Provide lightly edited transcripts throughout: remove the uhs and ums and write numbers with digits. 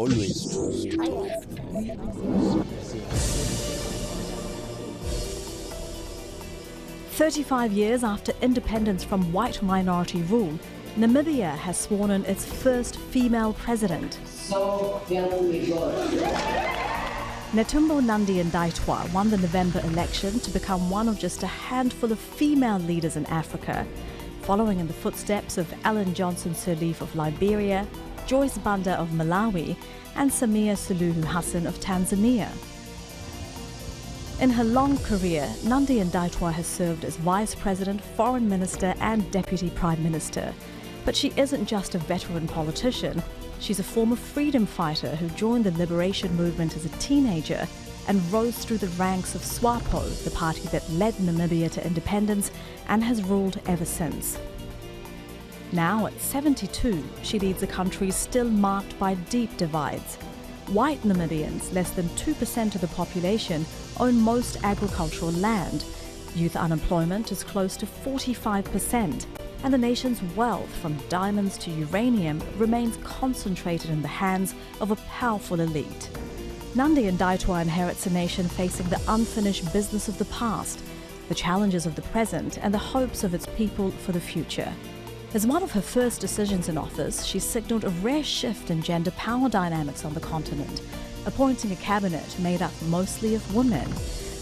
Always true. 35 years after independence from white minority rule, Namibia has sworn in its first female president. So help me God. Netumbo Nandi-Ndaitwah won the November election to become one of just a handful of female leaders in Africa, following in the footsteps of Ellen Johnson Sirleaf of Liberia, Joyce Banda of Malawi, and Samia Suluhu Hassan of Tanzania. In her long career, Nandi-Ndaitwah has served as Vice President, Foreign Minister and Deputy Prime Minister. But she isn't just a veteran politician. She's a former freedom fighter who joined the liberation movement as a teenager and rose through the ranks of SWAPO, the party that led Namibia to independence and has ruled ever since. Now, at 72, she leads a country still marked by deep divides. White Namibians, less than 2% of the population, own most agricultural land. Youth unemployment is close to 45%, and the nation's wealth, from diamonds to uranium, remains concentrated in the hands of a powerful elite. Nandi-Ndaitwah inherits a nation facing the unfinished business of the past, the challenges of the present, and the hopes of its people for the future. As one of her first decisions in office, she signalled a rare shift in gender power dynamics on the continent, appointing a cabinet made up mostly of women.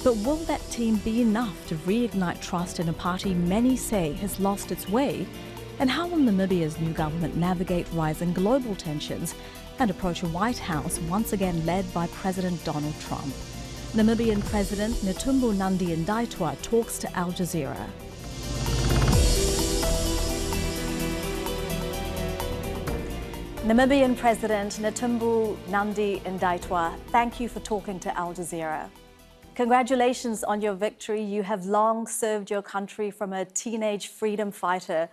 But will that team be enough to reignite trust in a party many say has lost its way? And how will Namibia's new government navigate rising global tensions and approach a White House once again led by President Donald Trump? Namibian President Netumbo Nandi-Ndaitwah talks to Al Jazeera. Namibian President Netumbo Nandi-Ndaitwah, thank you for talking to Al Jazeera. Congratulations on your victory. You have long served your country from a teenage freedom fighter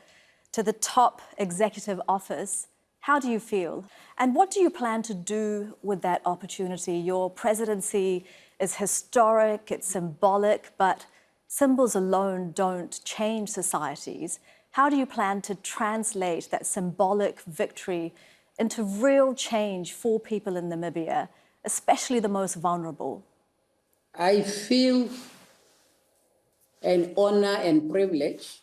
to the top executive office. How do you feel? And what do you plan to do with that opportunity? Your presidency is historic, it's symbolic, but symbols alone don't change societies. How do you plan to translate that symbolic victory into real change for people in Namibia, especially the most vulnerable? I feel an honor and privilege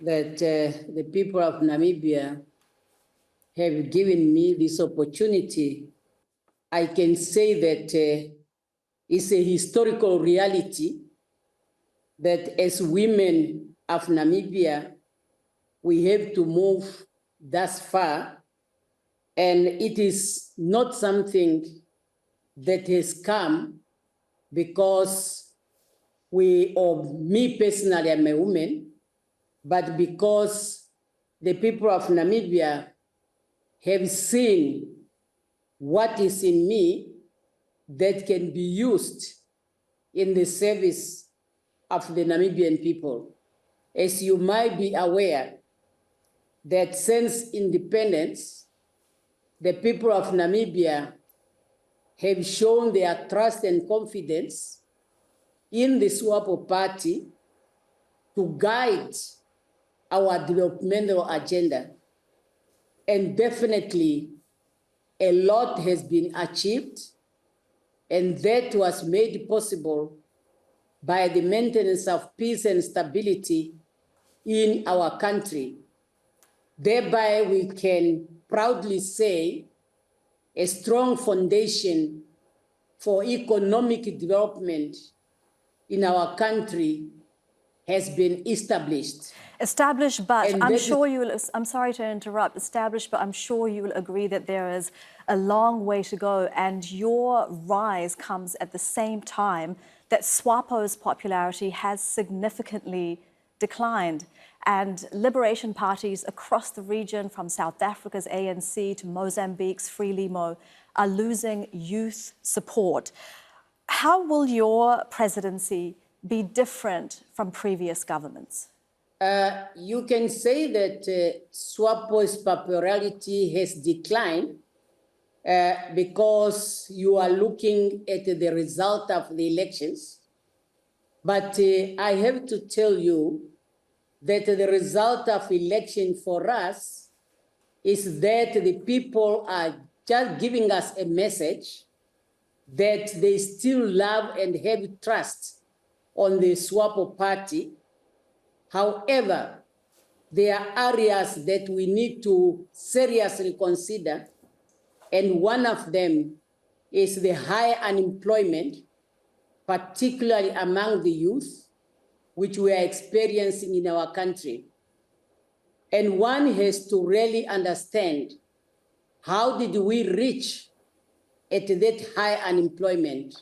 that the people of Namibia have given me this opportunity. I can say that it's a historical reality that as women of Namibia, we have to move thus far. And it is not something that has come because me personally, I'm a woman, but because the people of Namibia have seen what is in me that can be used in the service of the Namibian people. As you might be aware, that since independence, the people of Namibia have shown their trust and confidence in the SWAPO party to guide our developmental agenda. And definitely a lot has been achieved, and that was made possible by the maintenance of peace and stability in our country. Thereby, we can proudly say a strong foundation for economic development in our country has been established. Established, but I'm sorry to interrupt, established, but I'm sure you will agree that there is a long way to go, and your rise comes at the same time that SWAPO's popularity has significantly declined. And liberation parties across the region, from South Africa's ANC to Mozambique's Frelimo, are losing youth support. How will your presidency be different from previous governments? You can say that SWAPO's popularity has declined because you are looking at the result of the elections. But I have to tell you that the result of election for us is that the people are just giving us a message that they still love and have trust on the SWAPO party. However, there are areas that we need to seriously consider, and one of them is the high unemployment, particularly among the youth, which we are experiencing in our country. And one has to really understand, how did we reach at that high unemployment?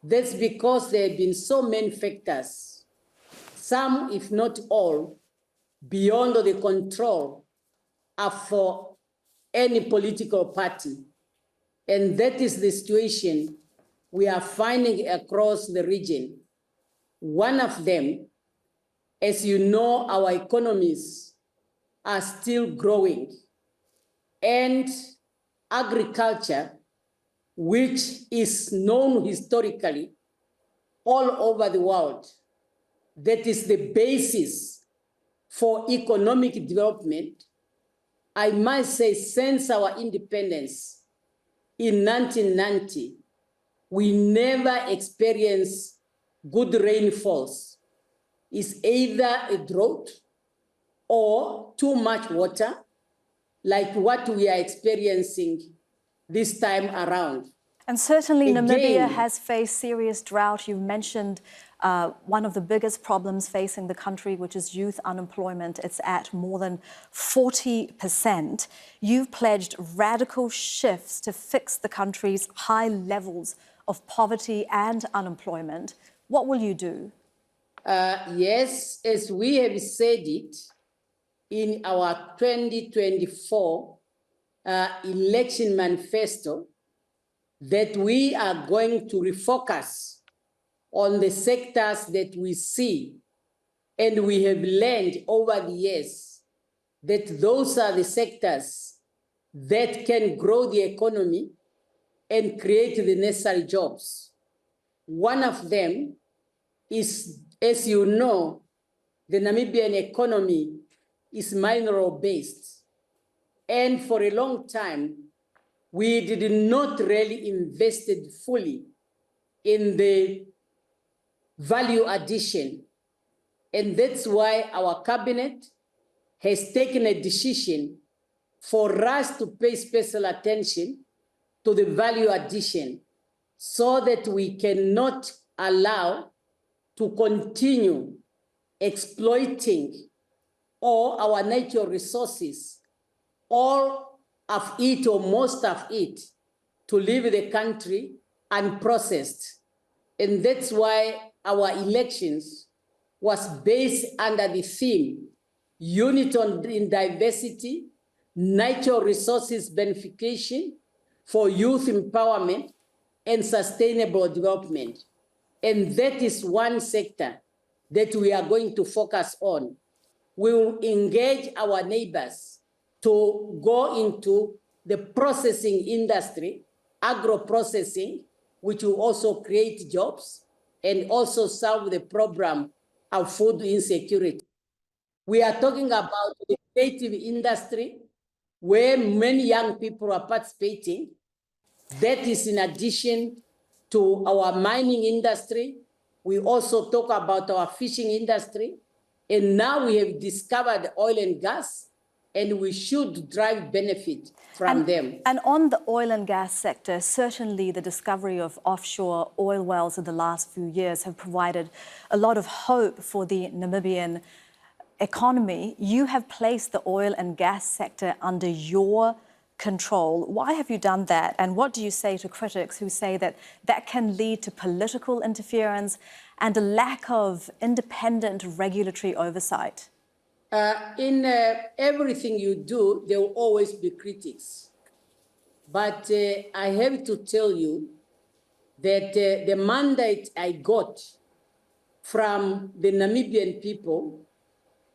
That's because there have been so many factors, some, if not all, beyond the control of any political party. And that is the situation we are finding across the region. One of them, as you know, our economies are still growing, and agriculture, which is known historically all over the world, that is the basis for economic development. I must say, since our independence in 1990, we never experienced good rainfalls. It's either a drought or too much water, like what we are experiencing this time around. And certainly Namibia has faced serious drought. You mentioned one of the biggest problems facing the country, which is youth unemployment. It's at more than 40%. You've pledged radical shifts to fix the country's high levels of poverty and unemployment. What will you do? Yes, as we have said it in our 2024 election manifesto, that we are going to refocus on the sectors that we see, and we have learned over the years that those are the sectors that can grow the economy and create the necessary jobs. One of them is, as you know, the Namibian economy is mineral-based. And for a long time, we did not really invest fully in the value addition. And that's why our cabinet has taken a decision for us to pay special attention to the value addition, so that we cannot allow to continue exploiting all our natural resources, all of it or most of it, to leave the country unprocessed. And that's why our elections was based under the theme, unity in diversity, natural resources beneficiation for youth empowerment and sustainable development. And that is one sector that we are going to focus on. We will engage our neighbors to go into the processing industry, agro-processing, which will also create jobs and also solve the problem of food insecurity. We are talking about the creative industry, where many young people are participating. That is in addition to our mining industry. We also talk about our fishing industry. And now we have discovered oil and gas, and we should drive benefit from them. And on the oil and gas sector, certainly the discovery of offshore oil wells in the last few years have provided a lot of hope for the Namibian economy. You have placed the oil and gas sector under your control. Why have you done that? And what do you say to critics who say that that can lead to political interference and a lack of independent regulatory oversight? In everything you do, there will always be critics. But I have to tell you that the mandate I got from the Namibian people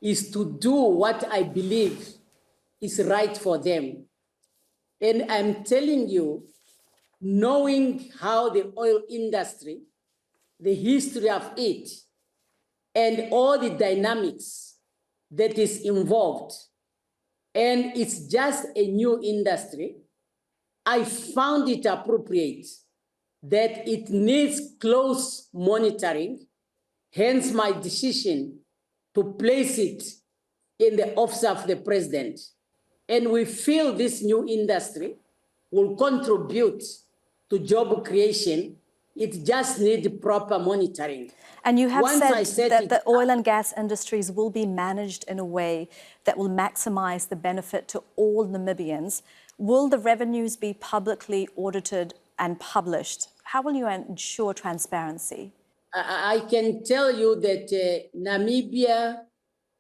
is to do what I believe is right for them. And I'm telling you, knowing how the oil industry, the history of it, and all the dynamics that is involved, and it's just a new industry, I found it appropriate that it needs close monitoring, hence my decision to place it in the office of the president. And we feel this new industry will contribute to job creation. It just needs proper monitoring. And you have Once said that the oil and gas industries will be managed in a way that will maximize the benefit to all Namibians. Will the revenues be publicly audited and published? How will you ensure transparency? I can tell you that Namibia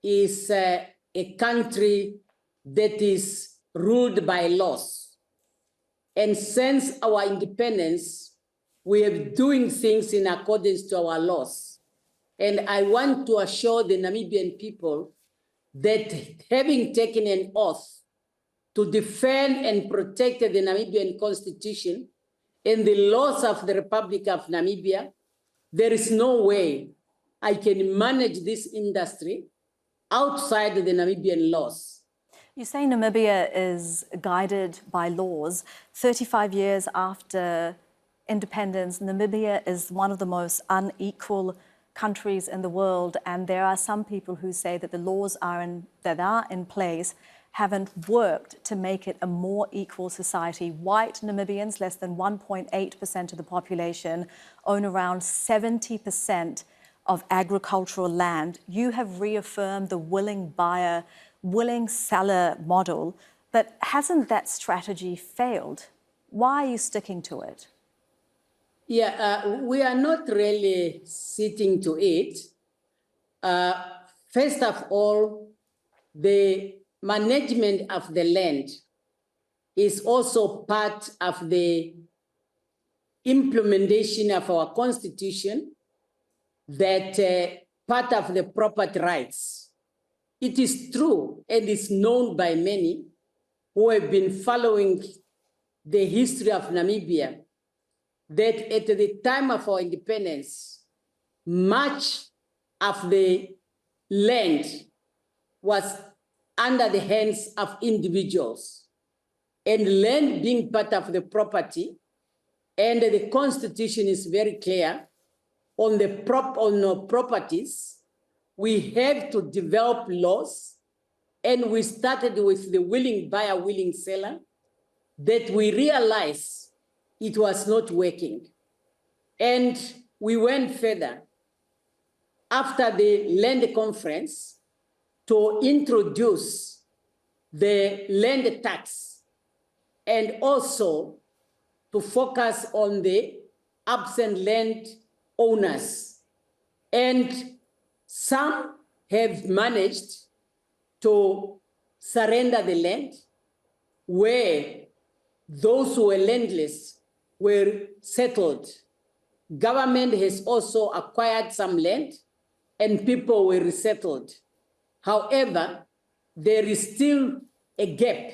is a country that is ruled by laws. And since our independence, we are doing things in accordance to our laws. And I want to assure the Namibian people that having taken an oath to defend and protect the Namibian Constitution and the laws of the Republic of Namibia, there is no way I can manage this industry outside the Namibian laws. You say Namibia is guided by laws. 35 years after independence, Namibia is one of the most unequal countries in the world, and there are some people who say that the laws that are in place haven't worked to make it a more equal society. White Namibians, less than 1.8% of the population, own around 70% of agricultural land. You have reaffirmed the willing buyer, willing seller model, but hasn't that strategy failed? Why are you sticking to it? Yeah, we are not really sitting to it. First of all, the management of the land is also part of the implementation of our constitution, that part of the property rights. It is true and is known by many who have been following the history of Namibia that at the time of our independence, much of the land was under the hands of individuals, and land being part of the property, and the constitution is very clear on the properties. We have to develop laws, and we started with the willing buyer, willing seller, that we realized it was not working. And we went further after the land conference to introduce the land tax and also to focus on the absent land owners. And some have managed to surrender the land, where those who were landless were settled. Government has also acquired some land and people were resettled. However, there is still a gap.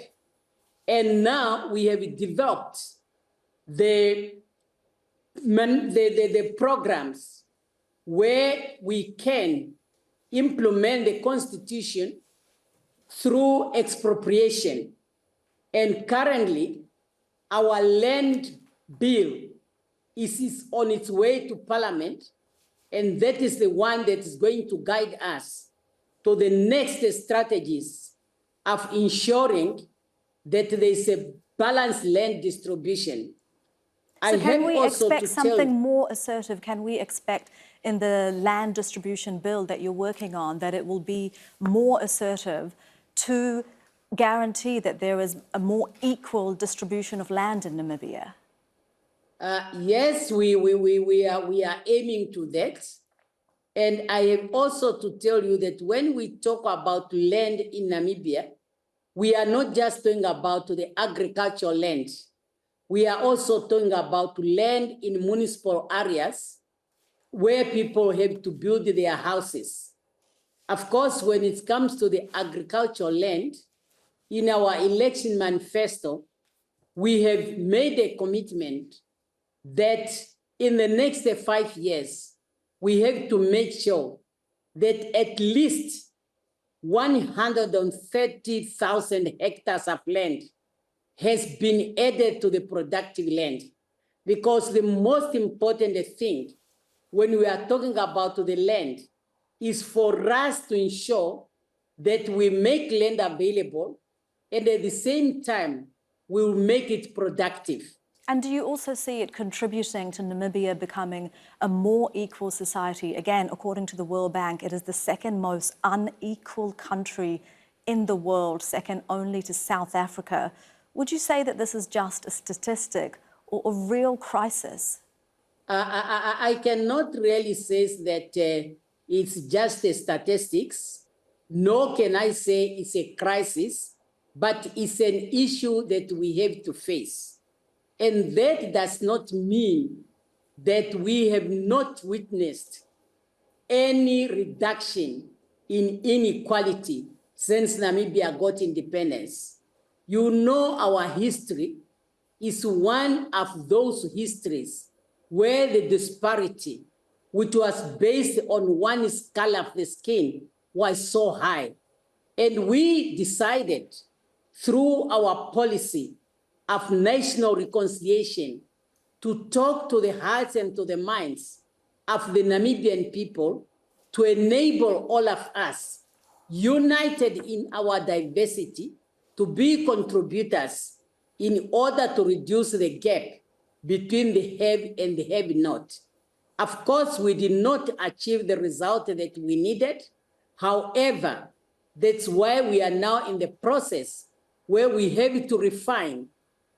And now we have developed the programs where we can implement the constitution through expropriation. And currently, our land bill is on its way to Parliament, and that is the one that is going to guide us to the next strategies of ensuring that there is a balanced land distribution. So can we expect something more assertive? Can we expect in the land distribution bill that you're working on that it will be more assertive to guarantee that there is a more equal distribution of land in Namibia? Yes, we are aiming to that. And I have also to tell you that when we talk about land in Namibia, we are not just talking about the agricultural land. We are also talking about land in municipal areas where people have to build their houses. Of course, when it comes to the agricultural land, in our election manifesto, we have made a commitment that in the next 5 years, we have to make sure that at least 130,000 hectares of land has been added to the productive land. Because the most important thing when we are talking about the land is for us to ensure that we make land available and at the same time, we will make it productive. And do you also see it contributing to Namibia becoming a more equal society? Again, according to the World Bank, it is the second most unequal country in the world, second only to South Africa. Would you say that this is just a statistic or a real crisis? I cannot really say that it's just a statistics, nor can I say it's a crisis, but it's an issue that we have to face. And that does not mean that we have not witnessed any reduction in inequality since Namibia got independence. You know, our history is one of those histories where the disparity, which was based on one's color of the skin, was so high. And we decided through our policy of national reconciliation to talk to the hearts and to the minds of the Namibian people to enable all of us, united in our diversity, to be contributors in order to reduce the gap between the have and the have-not. Of course, we did not achieve the result that we needed. However, that's why we are now in the process where we have to refine.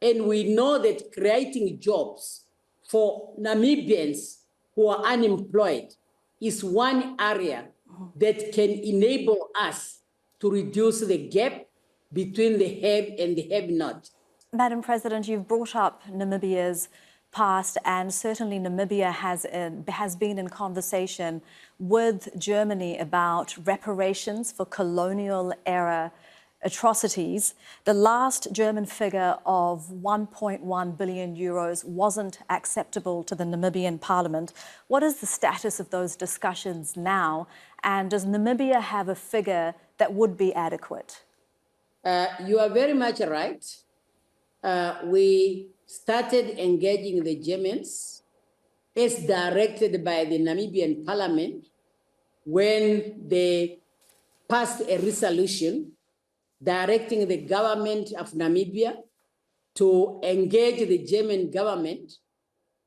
And we know that creating jobs for Namibians who are unemployed is one area that can enable us to reduce the gap between the have and the have-not. Madam President, you've brought up Namibia's past, and certainly Namibia has been in conversation with Germany about reparations for colonial-era atrocities. The last German figure of 1.1 billion euros wasn't acceptable to the Namibian parliament. What is the status of those discussions now? And does Namibia have a figure that would be adequate? You are very much right. We started engaging the Germans as directed by the Namibian parliament when they passed a resolution directing the government of Namibia to engage the German government.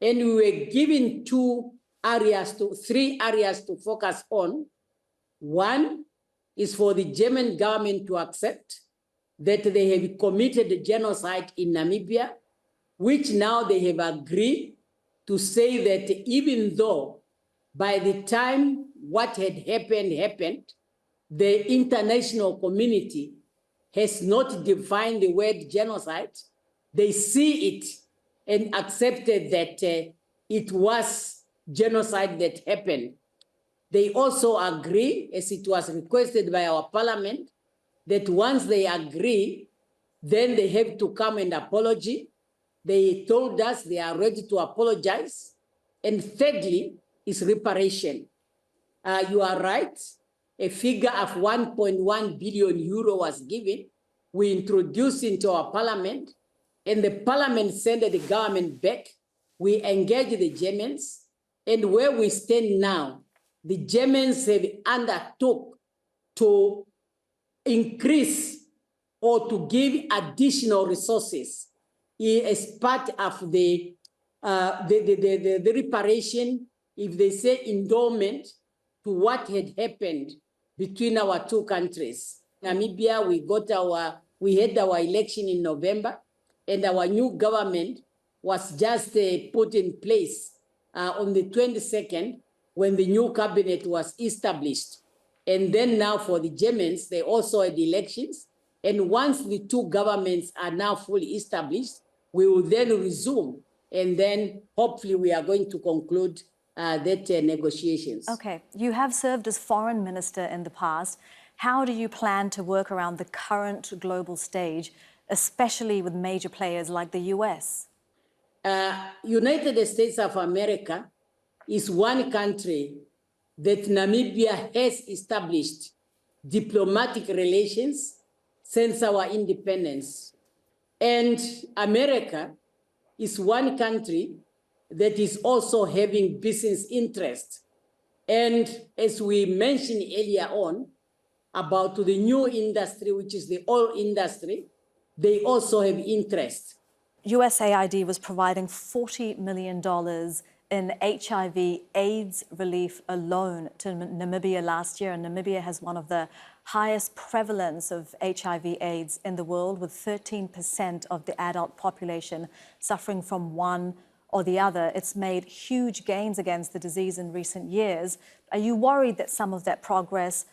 And we were given three areas to focus on. One is for the German government to accept that they have committed genocide in Namibia, which now they have agreed to say that even though by the time what had happened, the international community has not defined the word genocide, they see it and accepted that it was genocide that happened. They also agree, as it was requested by our parliament, that once they agree, then they have to come and apology. They told us they are ready to apologize. And thirdly is reparation. You are right. A figure of 1.1 billion euro was given. We introduced into our parliament, and the parliament sent the government back. We engaged the Germans, and where we stand now, the Germans have undertook to increase or to give additional resources as part of the reparation, if they say endowment, to what had happened between our two countries. Namibia, we had our election in November, and our new government was just put in place on the 22nd when the new cabinet was established. And then now for the Germans, they also had elections. And once the two governments are now fully established, we will then resume. And then hopefully we are going to conclude that negotiations. Okay, you have served as foreign minister in the past. How do you plan to work around the current global stage, especially with major players like the US? United States of America is one country that Namibia has established diplomatic relations since our independence. And America is one country that is also having business interest. And as we mentioned earlier on about the new industry, which is the oil industry, they also have interest. USAID was providing $40 million in HIV AIDS relief alone to Namibia last year. And Namibia has one of the highest prevalence of HIV AIDS in the world, with 13% of the adult population suffering from one or the other. It's made huge gains against the disease in recent years. Are you worried that some of that progress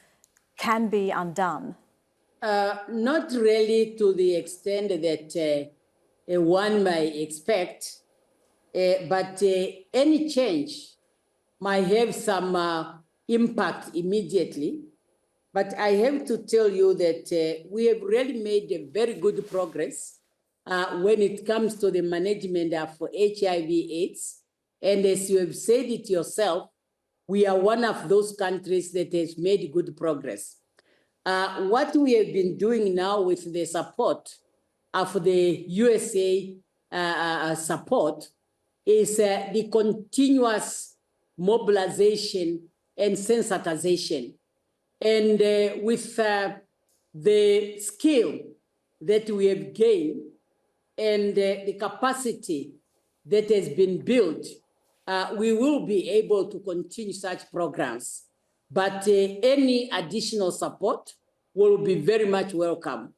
can be undone? Not really to the extent that one might expect, but any change might have some impact immediately. But I have to tell you that we have really made a very good progress when it comes to the management of HIV/AIDS. And as you have said it yourself, we are one of those countries that has made good progress. What we have been doing now with the support of the USA support is the continuous mobilization and sensitization. And with the skill that we have gained and the capacity that has been built, we will be able to continue such programs. But any additional support will be very much welcome.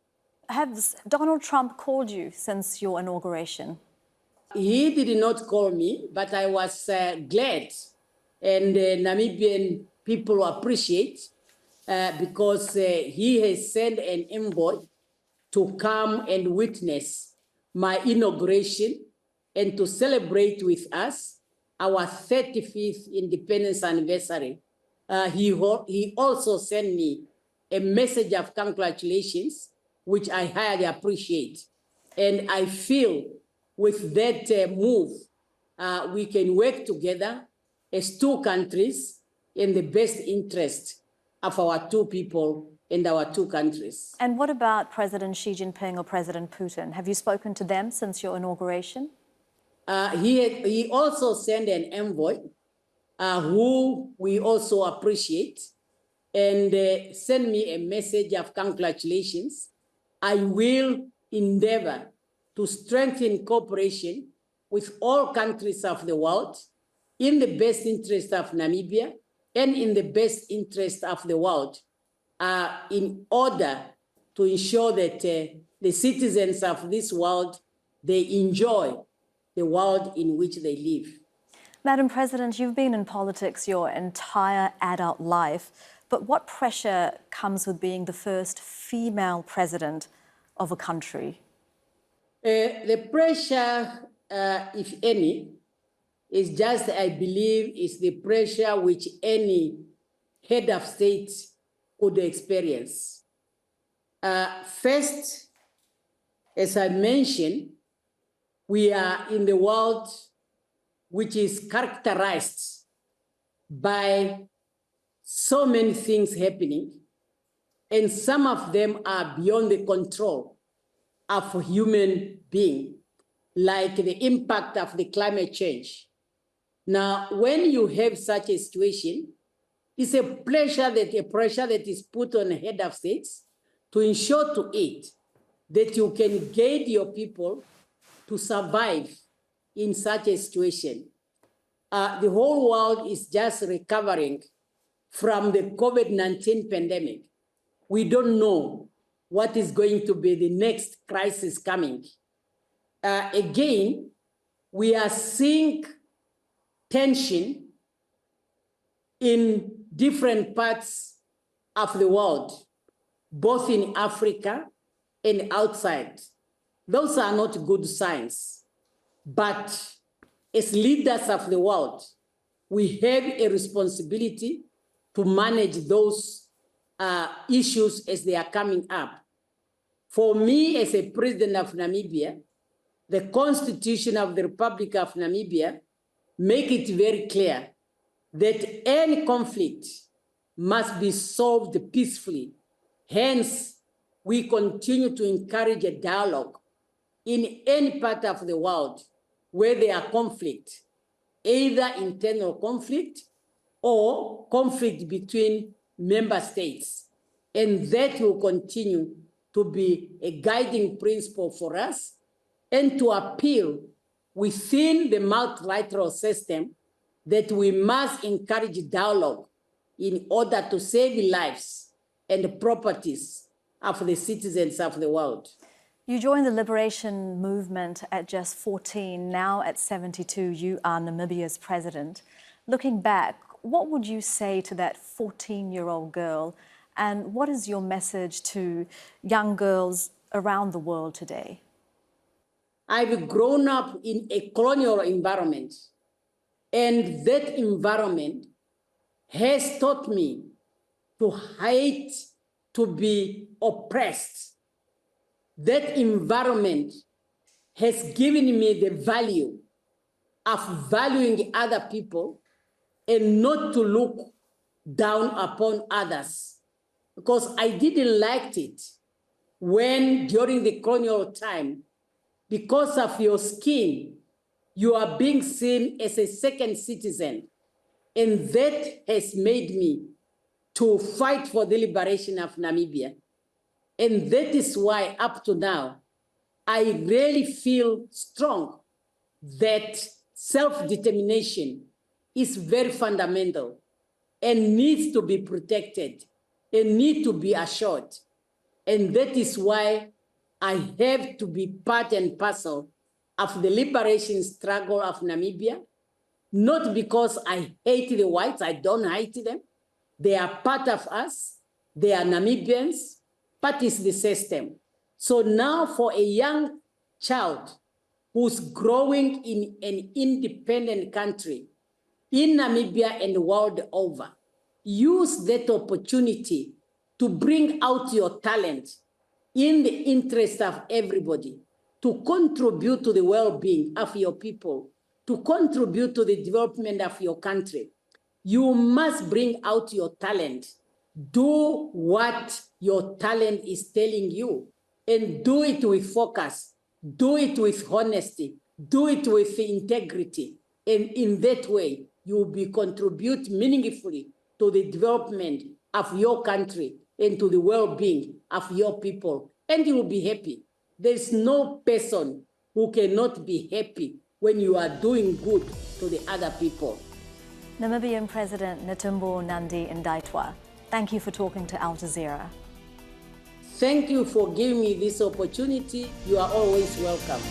Has Donald Trump called you since your inauguration? He did not call me, but I was glad, and Namibian people appreciate because he has sent an envoy to come and witness my inauguration and to celebrate with us our 35th independence anniversary. He also sent me a message of congratulations, which I highly appreciate. And I feel with that move, we can work together as two countries in the best interest of our two people and our two countries. And what about President Xi Jinping or President Putin? Have you spoken to them since your inauguration? He also sent an envoy who we also appreciate, and send me a message of congratulations. I will endeavor to strengthen cooperation with all countries of the world in the best interest of Namibia and in the best interest of the world, in order to ensure that the citizens of this world, they enjoy the world in which they live. Madam President, you've been in politics your entire adult life, but what pressure comes with being the first female president of a country? The pressure, if any, is just, I believe, is the pressure which any head of state could experience. First, as I mentioned, we are in the world which is characterized by so many things happening, and some of them are beyond the control of a human being, like the impact of the climate change. Now, when you have such a situation, it's a pressure that is put on the head of states to ensure to it that you can guide your people to survive in such a situation. The whole world is just recovering from the COVID-19 pandemic. We don't know what is going to be the next crisis coming. Again, we are seeing tension in different parts of the world, both in Africa and outside. Those are not good signs. But as leaders of the world, we have a responsibility to manage those issues as they are coming up. For me, as a president of Namibia, the Constitution of the Republic of Namibia make it very clear that any conflict must be solved peacefully. Hence, we continue to encourage a dialogue in any part of the world where there are conflict, either internal conflict or conflict between member states. And that will continue to be a guiding principle for us and to appeal within the multilateral system that we must encourage dialogue in order to save lives and properties of the citizens of the world. You joined the liberation movement at just 14. Now at 72, you are Namibia's president. Looking back, what would you say to that 14-year-old girl? And what is your message to young girls around the world today? I've grown up in a colonial environment, and that environment has taught me to hate, to be oppressed. That environment has given me the value of valuing other people and not to look down upon others, because I didn't like it when during the colonial time, because of your skin, you are being seen as a second citizen. And that has made me to fight for the liberation of Namibia. And that is why up to now, I really feel strong that self-determination is very fundamental and needs to be protected and need to be assured. And that is why I have to be part and parcel of the liberation struggle of Namibia, not because I hate the whites, I don't hate them. They are part of us, they are Namibians, but it's the system. So now for a young child who's growing in an independent country, in Namibia and the world over, use that opportunity to bring out your talent in the interest of everybody, to contribute to the well-being of your people, to contribute to the development of your country. You must bring out your talent. Do what your talent is telling you, and do it with focus, do it with honesty, do it with integrity. And in that way, you will contribute meaningfully to the development of your country and to the well-being of your people, and you will be happy. There's no person who cannot be happy when you are doing good to the other people. Namibian President Netumbo Nandi-Ndaitwah, thank you for talking to Al Jazeera. Thank you for giving me this opportunity. You are always welcome.